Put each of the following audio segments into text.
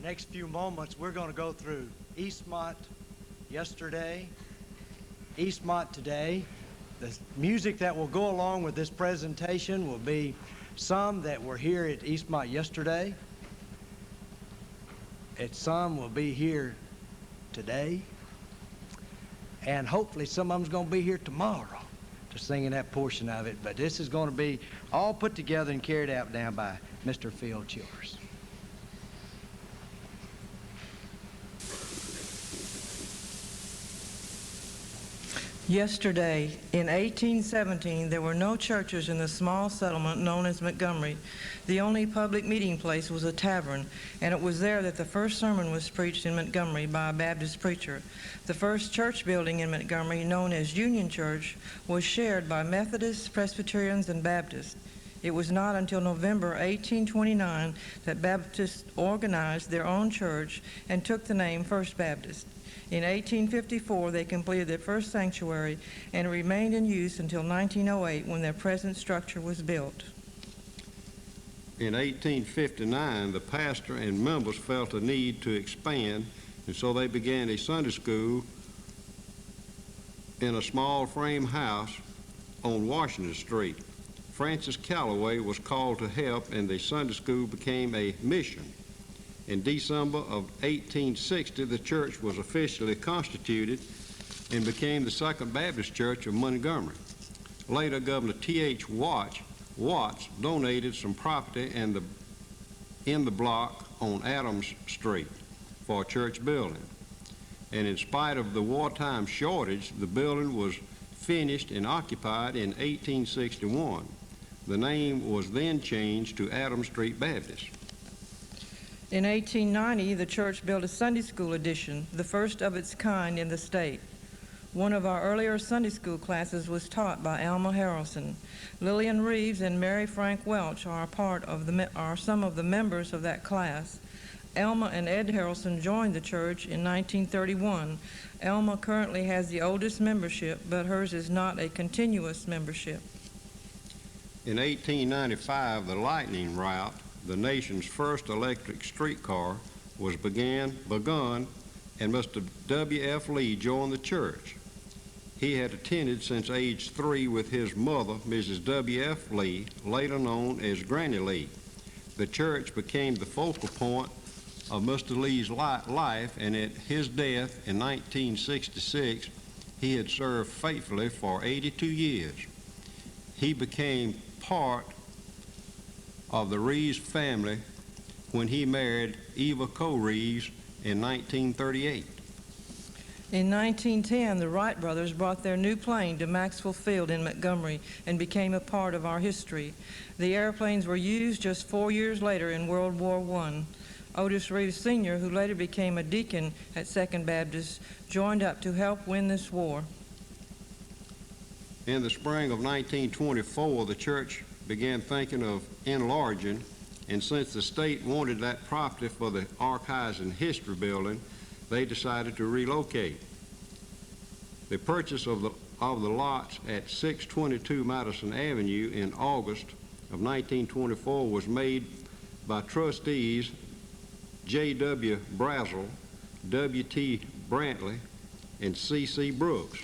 next few moments, we're going to go through Eastmont yesterday, Eastmont today. The music that will go along with this presentation will be some that were here at Eastmont yesterday, and some will be here today, and hopefully some of them's going to be here tomorrow to sing in that portion of it. But this is going to be all put together and carried out now by Mr. Phil Childers. Yesterday, in 1817, there were no churches in the small settlement known as Montgomery. The only public meeting place was a tavern, and it was there that the first sermon was preached in Montgomery by a Baptist preacher. The first church building in Montgomery, known as Union Church, was shared by Methodists, Presbyterians, and Baptists. It was not until November 1829 that Baptists organized their own church and took the name First Baptist. In 1854, they completed their first sanctuary and remained in use until 1908 when their present structure was built. In 1859, the pastor and members felt a need to expand, and so they began a Sunday school in a small frame house on Washington Street. Francis Calloway was called to help, and the Sunday school became a mission. In December of 1860, the church was officially constituted and became the Second Baptist Church of Montgomery. Later, Governor T.H. Watts donated some property in the block on Adams Street for a church building. And in spite of the wartime shortage, the building was finished and occupied in 1861. The name was then changed to Adams Street Baptist. In 1890, the church built a Sunday school edition, the first of its kind in the state. One of our earlier Sunday school classes was taught by Alma Harrelson. Lillian Reeves and Mary Frank Welch are some of the members of that class. Alma and Ed Harrelson joined the church in 1931. Alma currently has the oldest membership, but hers is not a continuous membership. In 1895, the Lightning Route, the nation's first electric streetcar, was begun, and Mr. W.F. Lee joined the church. He had attended since age 3 with his mother, Mrs. W.F. Lee, later known as Granny Lee. The church became the focal point of Mr. Lee's life, and at his death in 1966, he had served faithfully for 82 years. He became part of the Reeves family when he married Eva Coe Reeves in 1938. In 1910, the Wright brothers brought their new plane to Maxwell Field in Montgomery and became a part of our history. The airplanes were used just 4 years later in World War I. Otis Reeves Sr., who later became a deacon at Second Baptist, joined up to help win this war. In the spring of 1924, the church began thinking of enlarging, and since the state wanted that property for the Archives and History building, they decided to relocate. The purchase of the lots at 622 Madison Avenue in August of 1924 was made by trustees J.W. Brazel, W.T. Brantley, and C.C. Brooks.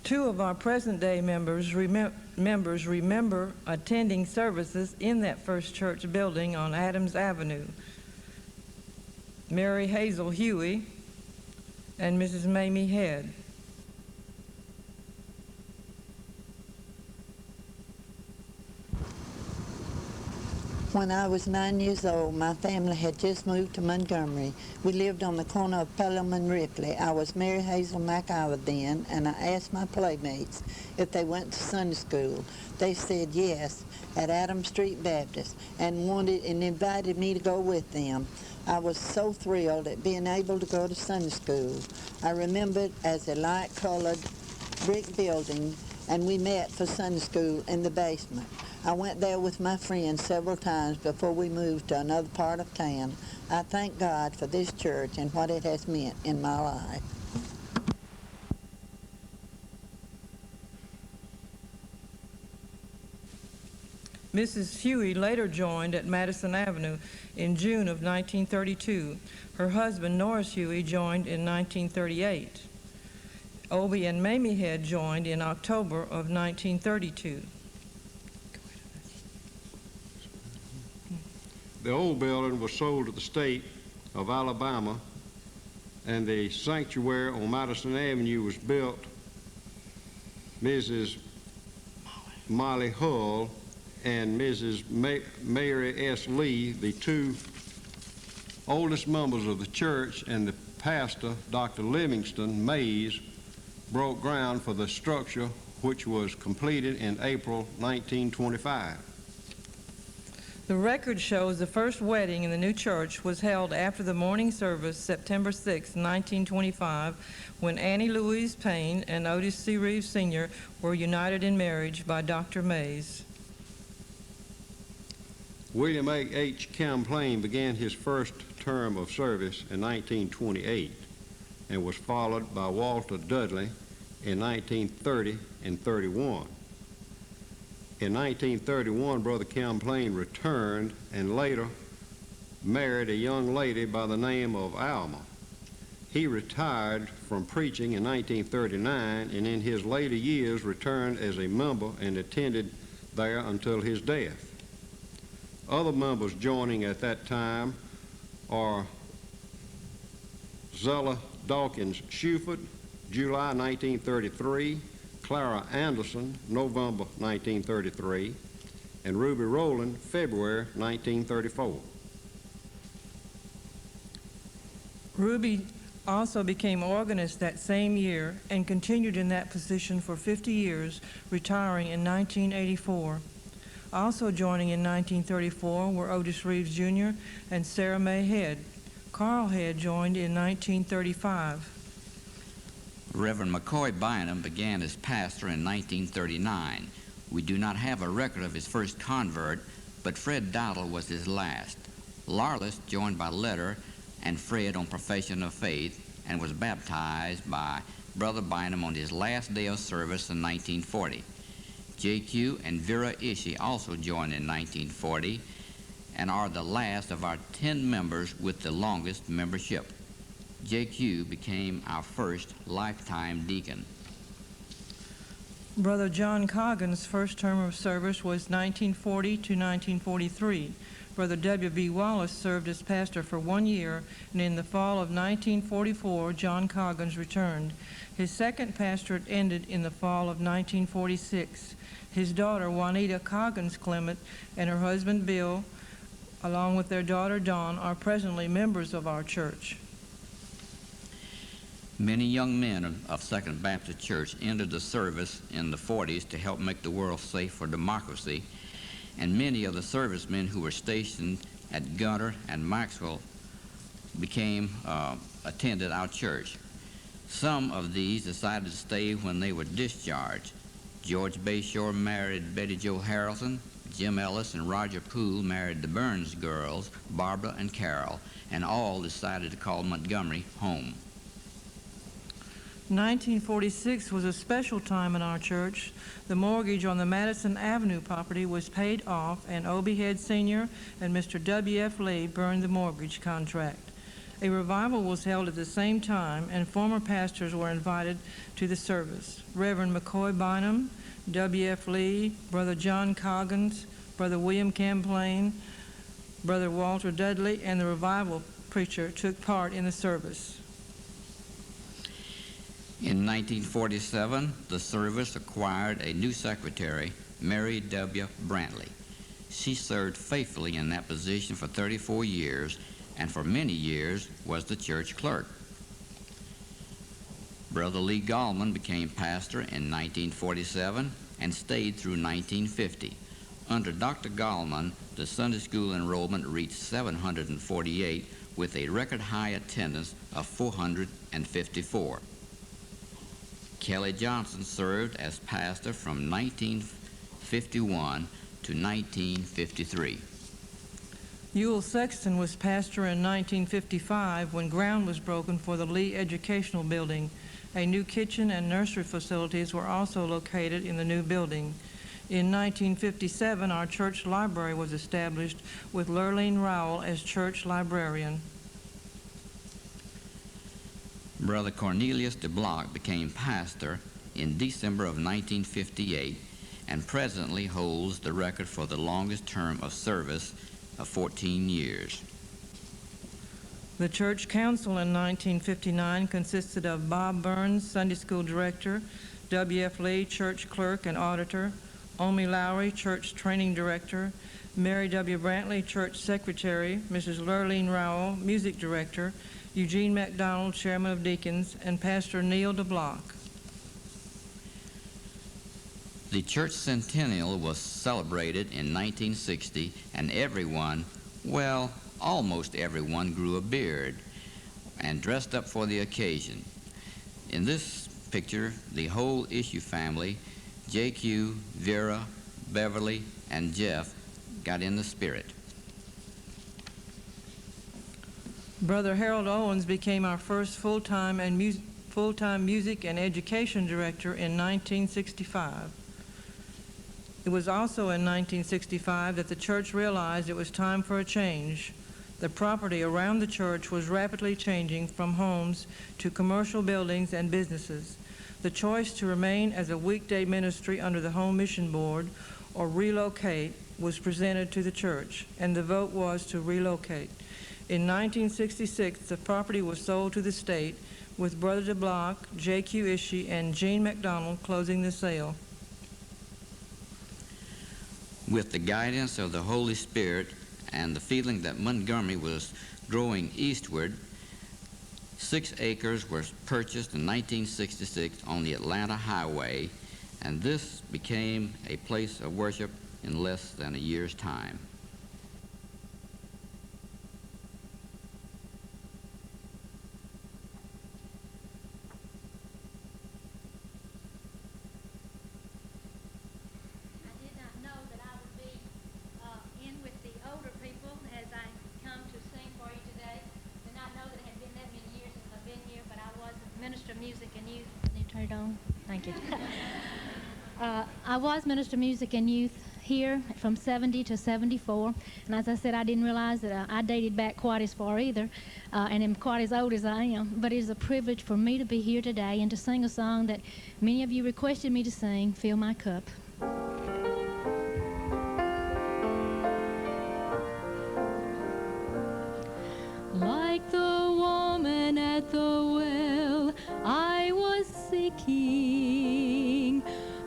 Two of our present-day members remember attending services in that first church building on Adams Avenue. Mary Hazel Huey and Mrs. Mamie Head. When I was 9 years old, my family had just moved to Montgomery. We lived on the corner of Pelham and Ripley. I was Mary Hazel McIver then, and I asked my playmates if they went to Sunday school. They said yes, at Adams Street Baptist, and invited me to go with them. I was so thrilled at being able to go to Sunday school. I remember it as a light-colored brick building, and we met for Sunday school in the basement. I went there with my friends several times before we moved to another part of town. I thank God for this church and what it has meant in my life. Mrs. Huey later joined at Madison Avenue in June of 1932. Her husband, Norris Huey, joined in 1938. Obie and Mamie Head joined in October of 1932. The old building was sold to the state of Alabama, and the sanctuary on Madison Avenue was built. Mrs. Molly Hull and Mrs. Mary S. Lee, the two oldest members of the church, and the pastor, Dr. Livingston Mays, broke ground for the structure, which was completed in April 1925. The record shows the first wedding in the new church was held after the morning service, September 6, 1925, when Annie Louise Payne and Otis C. Reeves Sr. were united in marriage by Dr. Mays. William H. Champlain began his first term of service in 1928 and was followed by Walter Dudley in 1930 and 31. In 1931, Brother Champlain returned and later married a young lady by the name of Alma. He retired from preaching in 1939 and in his later years returned as a member and attended there until his death. Other members joining at that time are Zella Dawkins Shuford, July 1933, Clara Anderson, November 1933, and Ruby Rowland, February 1934. Ruby also became organist that same year and continued in that position for 50 years, retiring in 1984. Also joining in 1934 were Otis Reeves Jr. and Sarah Mae Head. Carl Head joined in 1935. Reverend McCoy Bynum began as pastor in 1939. We do not have a record of his first convert, but Fred Dowdle was his last. Larlis joined by letter and Fred on profession of faith and was baptized by Brother Bynum on his last day of service in 1940. J.Q. and Vera Ishii also joined in 1940 and are the last of our 10 members with the longest membership. J.Q. became our first lifetime deacon. Brother John Coggan's first term of service was 1940 to 1943. Brother W.B. Wallace served as pastor for 1 year, and in the fall of 1944, John Coggins returned. His second pastorate ended in the fall of 1946. His daughter, Juanita Coggins Clement, and her husband, Bill, along with their daughter, Dawn, are presently members of our church. Many young men of Second Baptist Church entered the service in the 40s to help make the world safe for democracy, and many of the servicemen who were stationed at Gunter and Maxwell attended our church. Some of these decided to stay when they were discharged. George Bayshore married Betty Jo Harrelson. Jim Ellis and Roger Poole married the Burns girls, Barbara and Carol, and all decided to call Montgomery home. 1946 was a special time in our church. The mortgage on the Madison Avenue property was paid off, and Obie Head Sr. and Mr. W.F. Lee burned the mortgage contract. A revival was held at the same time, and former pastors were invited to the service. Reverend McCoy Bynum, W.F. Lee, Brother John Coggins, Brother William Champlain, Brother Walter Dudley, and the revival preacher took part in the service. In 1947, the service acquired a new secretary, Mary W. Brantley. She served faithfully in that position for 34 years, and for many years was the church clerk. Brother Lee Gallman became pastor in 1947 and stayed through 1950. Under Dr. Gallman, the Sunday school enrollment reached 748 with a record high attendance of 454. Kelly Johnson served as pastor from 1951 to 1953. Ewell Sexton was pastor in 1955 when ground was broken for the Lee Educational Building. A new kitchen and nursery facilities were also located in the new building. In 1957, our church library was established with Lurleen Rowell as church librarian. Brother Cornelius de Block became pastor in December of 1958 and presently holds the record for the longest term of service of 14 years. The church council in 1959 consisted of Bob Burns, Sunday school director, W.F. Lee, church clerk and auditor, Omi Lowry, church training director, Mary W. Brantley, church secretary, Mrs. Lurleen Rowell, music director, Eugene MacDonald, chairman of deacons, and Pastor Neil DeBlock. The Church Centennial was celebrated in 1960, and everyone, well, almost everyone, grew a beard and dressed up for the occasion. In this picture, the whole Issue family, J.Q., Vera, Beverly, and Jeff, got in the spirit. Brother Harold Owens became our first full-time music and education director in 1965. It was also in 1965 that the church realized it was time for a change. The property around the church was rapidly changing from homes to commercial buildings and businesses. The choice to remain as a weekday ministry under the Home Mission Board or relocate was presented to the church, and the vote was to relocate. In 1966, the property was sold to the state, with Brother DeBlock, J.Q. Ishii, and Gene MacDonald closing the sale. With the guidance of the Holy Spirit and the feeling that Montgomery was growing eastward, 6 acres were purchased in 1966 on the Atlanta Highway, and this became a place of worship in less than a year's time. I was Minister of Music and Youth here from 70 to 74, and as I said, I didn't realize that I dated back quite as far either, and am quite as old as I am, but it is a privilege for me to be here today and to sing a song that many of you requested me to sing, Fill My Cup. Like the woman at the well, I was seeking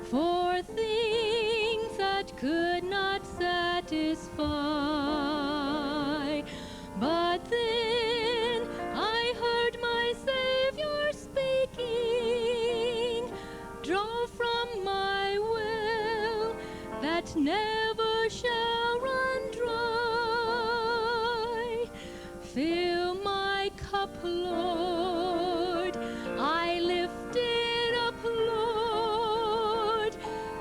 for things that could not satisfy. But then I heard my Savior speaking, draw from my well that never shall run dry. Fill my cup, Lord, I lift it up, Lord.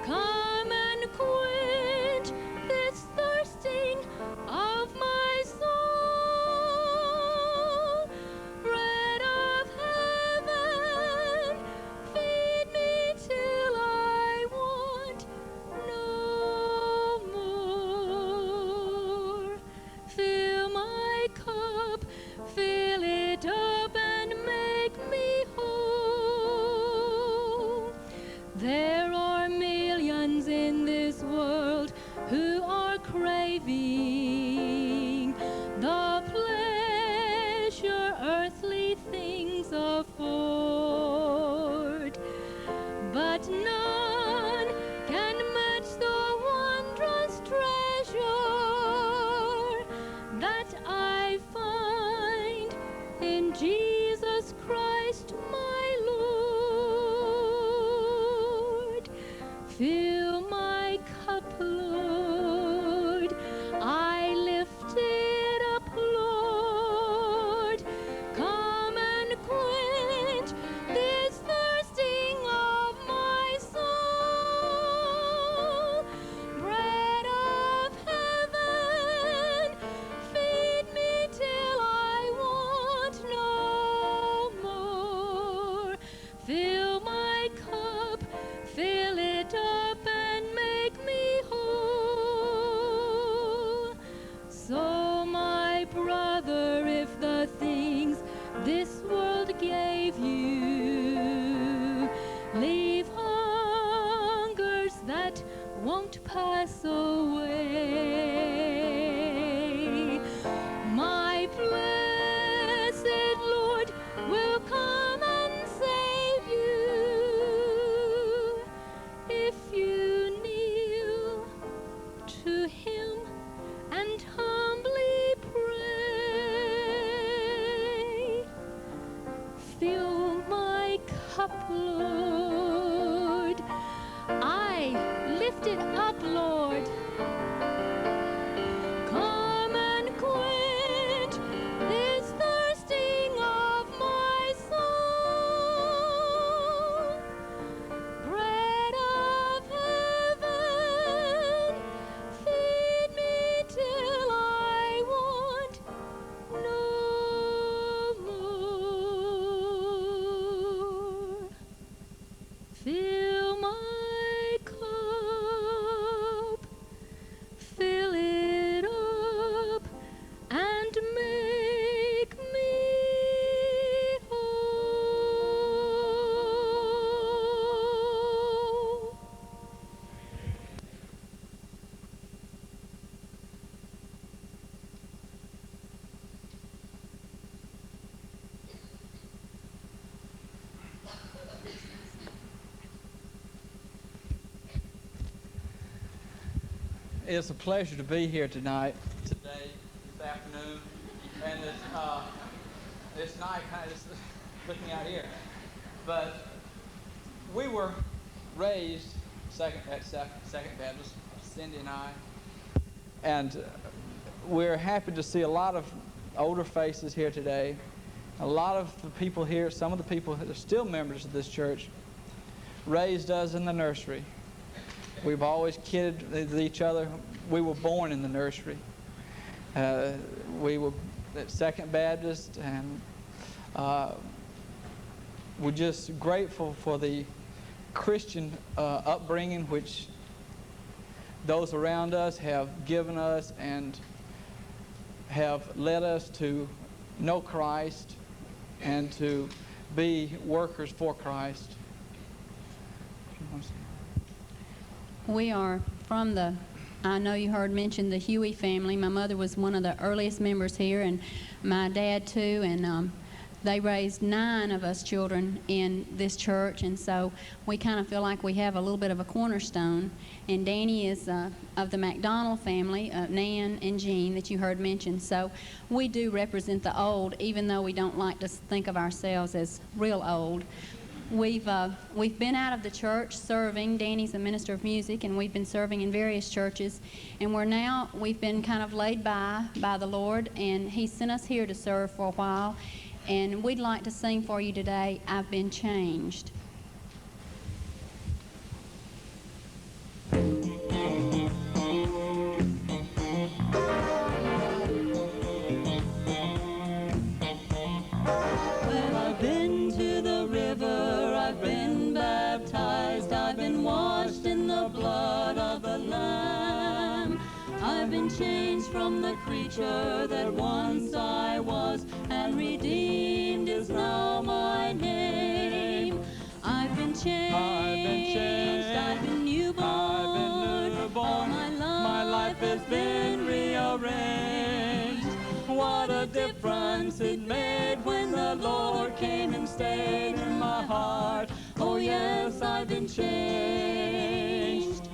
Come and quench this thirsting of my soul. Bread of heaven, feed me till I want no more. Fill my cup, fill it up and make me whole. There are millions in this world who are craving the pleasure earthly things afford, but none can match the wondrous treasure that I find in Jesus Christ my Lord. Fill my cup, Lord, I lift it up, Lord. Come and quench this thirsting of my soul. Bread of heaven, feed me till I want no more. Fill my cup, fill it up lift it up, Lord. Come and quench this thirsting of my soul. Bread of heaven, feed me till I want no more. Fill my cup, fill it up, and make me whole. It's a pleasure to be here today, this afternoon, and this night, kind of just looking out here. But we were raised at Second Baptist, Cindy and I, and we're happy to see a lot of older faces here today. A lot of the people here, some of the people that are still members of this church, raised us in the nursery. We've always kidded with each other. We were born in the nursery. We were at Second Baptist, and we're just grateful for the Christian upbringing which those around us have given us and have led us to know Christ and to be workers for Christ. We are from the, I know you heard mentioned the Huey family. My mother was one of the earliest members here, and my dad too, and they raised 9 of us children in this church, and so we kind of feel like we have a little bit of a cornerstone. And Danny is of the McDonald family, Nan and Jean that you heard mentioned. So we do represent the old, even though we don't like to think of ourselves as real old. We've been out of the church serving. Danny's a minister of music, and we've been serving in various churches. And we've been kind of laid by the Lord, and He sent us here to serve for a while. And we'd like to sing for you today, I've Been Changed. Well, I've been to the river, I've been baptized, I've been washed in the blood of the Lamb. I've been changed from the creature that once I was, and redeemed is now my name. I've been changed, I've been newborn, all my life has been rearranged. What a difference it made when the Lord came and stayed in my heart. Oh yes, I've been changed.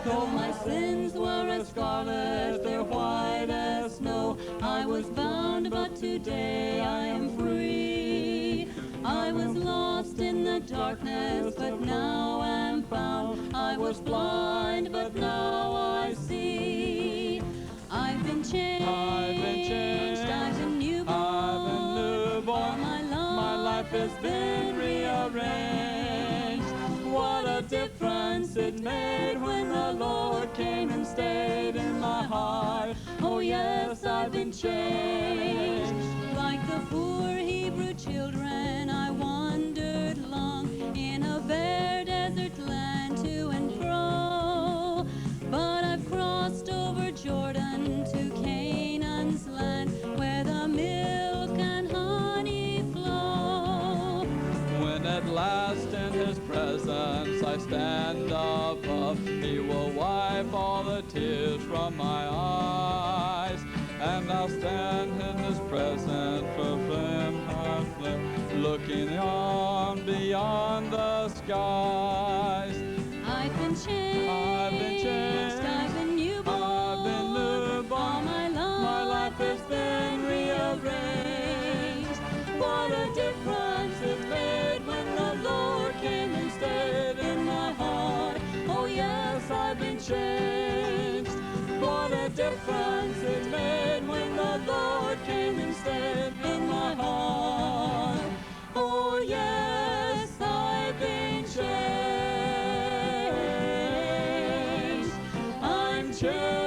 Though my sins were as scarlet, they're white as snow. I was bound, but today I am free. I was lost in the darkness, but now am found. I was blind, but now I see. I've been changed, I've been newborn, all my life has been rearranged. What a difference it made when the Lord came and stayed in my heart. Oh yes, I've been changed. Like the poor Hebrew children, I wandered long in a bare desert land to and fro. But I've crossed over Jordan to Canaan's land, where the milk and honey flow. When at last in His presence I stand above, He will wipe all the tears from my eyes, and I'll stand in His presence for flame, looking on beyond the skies. I've been changed, I've been newborn, all my life has been rearranged. What a difference it made when the Lord came and stayed in my heart. been changed. What a difference it made when the Lord came and stayed in my heart. Oh yes, I've been changed. I'm changed.